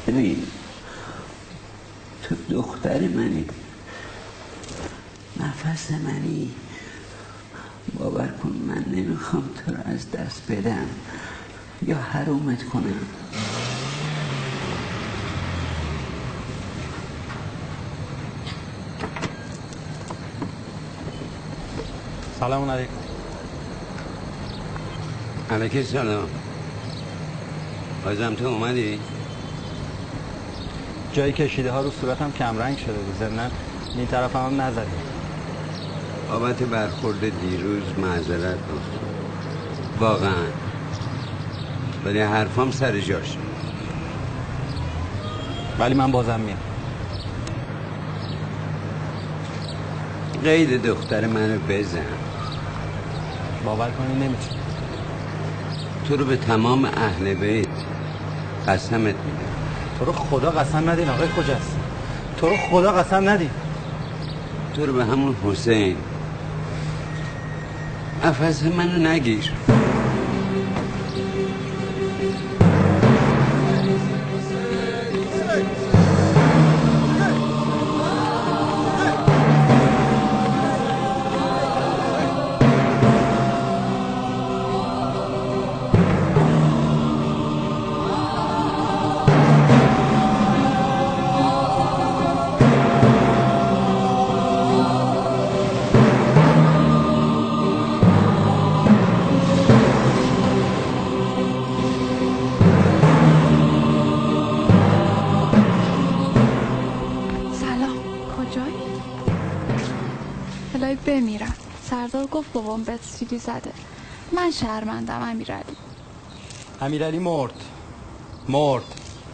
ببین تو دختر منی، نفس منی، باور کن من نمیخوام تو رو از دست بدم یا حرومت کنم. سلام علیکم. علیکم سلام. بازم تو اومدی؟ جایی کشیده ها رو صورتم کمرنگ شده بود، ضمناً این طرف هم نزدی. بابت برخورد دیروز معذرت گفت واقعا، ولی حرفام سر جاش. ولی من بازم میام. قید دختر منو بزن. باور کنی نمیتونی. تو رو به تمام اهل بیت قسمت میدم. تو رو خدا قسم ندین آقای خجست، تو رو خدا قسم ندین. تو رو به همون حسین نفس منو نگیر. بمیرم. سردار گفت بابام بهت سیلی زده. من شرمندم امیرعلی. امیرعلی مرد.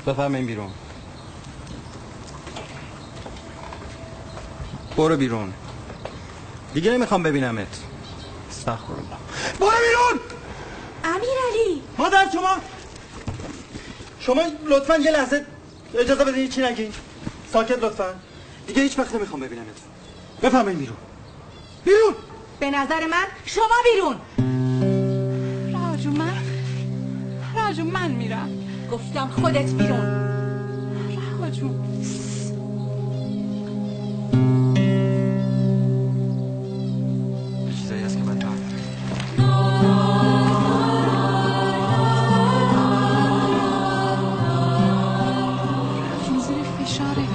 بفرمایین بیرون. برو بیرون. دیگه نمیخوام ببینمت. استغفرالله. برو بیرون. امیرعلی. مادر شما لطفاً یه لحظه اجازه بدین چی نگین. ساکت لطفاً. دیگه هیچ وقت نمیخوام ببینمت. بفرمایین بیرون. به نظر من شما بیرون. راجو من میرم. گفتم خودت بیرون. راجو چیزایی هست که من زیر فشاره.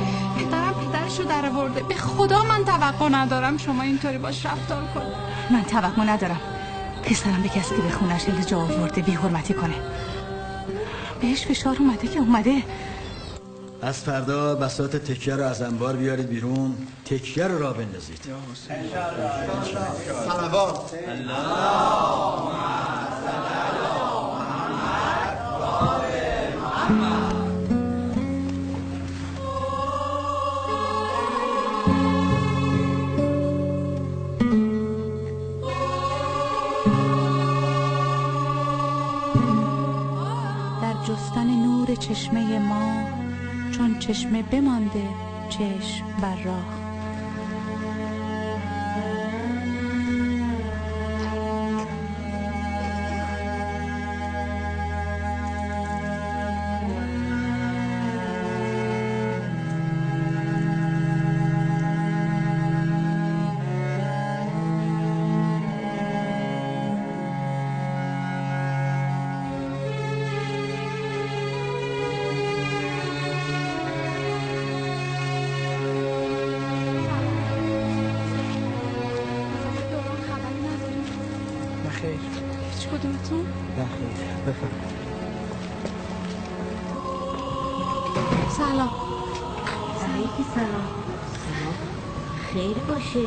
پدرشو در آورده. به خدا من توقع ندارم شما اینطوری باش رفتار کنید. من توقع ندارم پسرم به کسی که به خونش الجا آورده بی حرمتی کنه. بهش فشار اومده که اومده. از فردا بساط تکیه رو از انبار بیارید بیرون، تکیه رو راه بندازید. صلوات جستن نور چشمه ما چون چشمه بمانده چشم بر راه. سلام. علیکی سلام. خیر باشه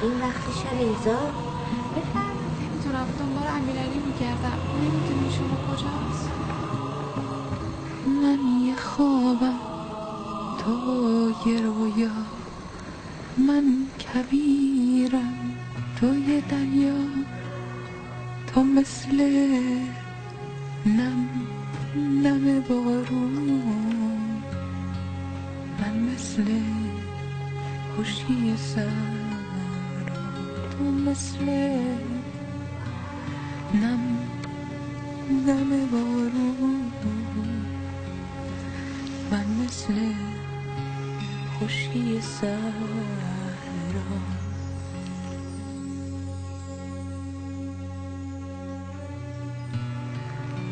این وقت شب اینجا. نمیدونم دنبال امیرعلی میگردم. نمیدونی شما کجاست؟ من یه خوابم تو یه رویا، من کبیرم تو یه دریا، تو مثل نم بارون، من مثل خوشی سر، تو مثل نم بارون، من مثل خشکی صحرا.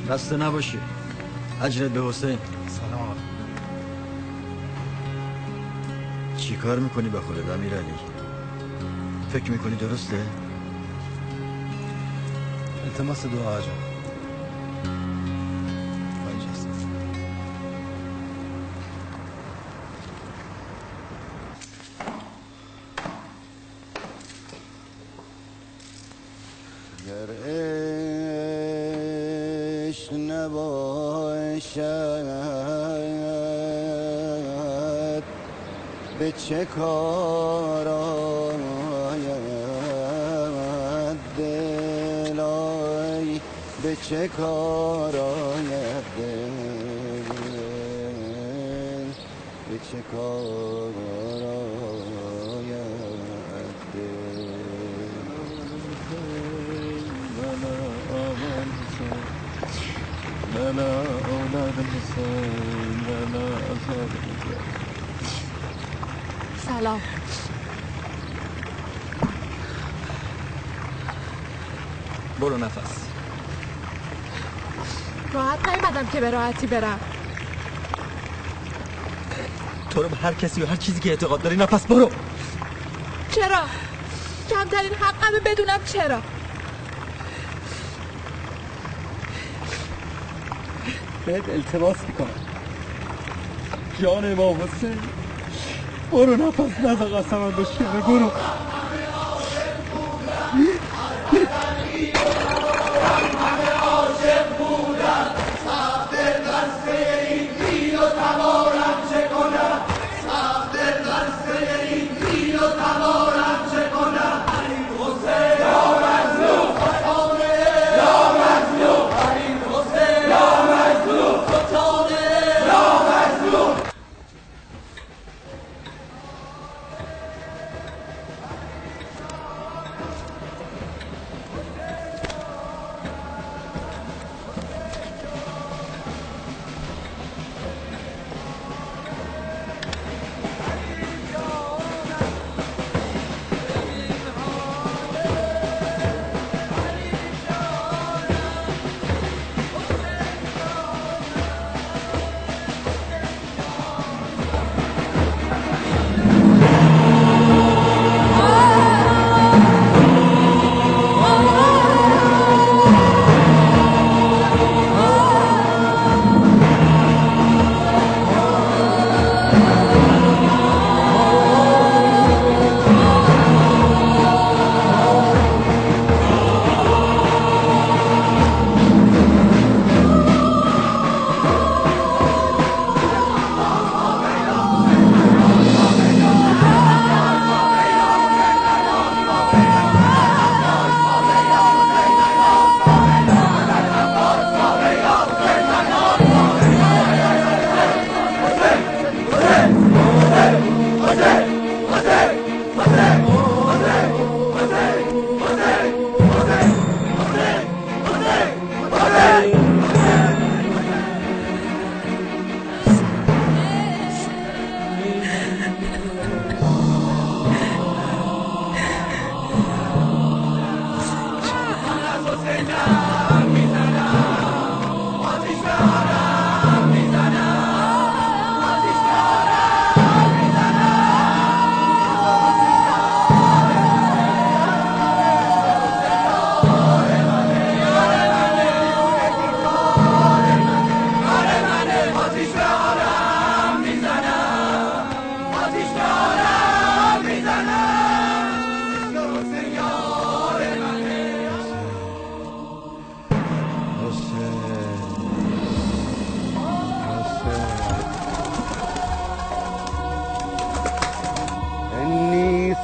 خسته نباشی. اجرت به حسین. سلام. چی کار میکنی با خودت امیرعلی؟ فکر میکنی درسته؟ التماس دعا جان. گر عشق نباشد به چه کار آید دلای به چه کار آید دل به چه کار آید دل لا اولاد حسین لا اصحاب سلام. برو نفس. راحت نیومدم که به راحتی برم. تو رو به هر کسی و هر چیزی که اعتقاد داری نفس برو. چرا؟ کمترین حقمه بدونم چرا. بهت التماس میکنم جان امام حسین برو نفس نزا قسمم بشکنه برو.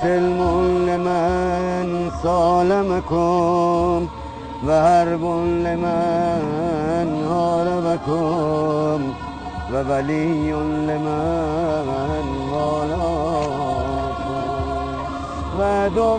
سلم لمن سالمكم وحرب لمن هاربكم وولي لمن والاكم وعدو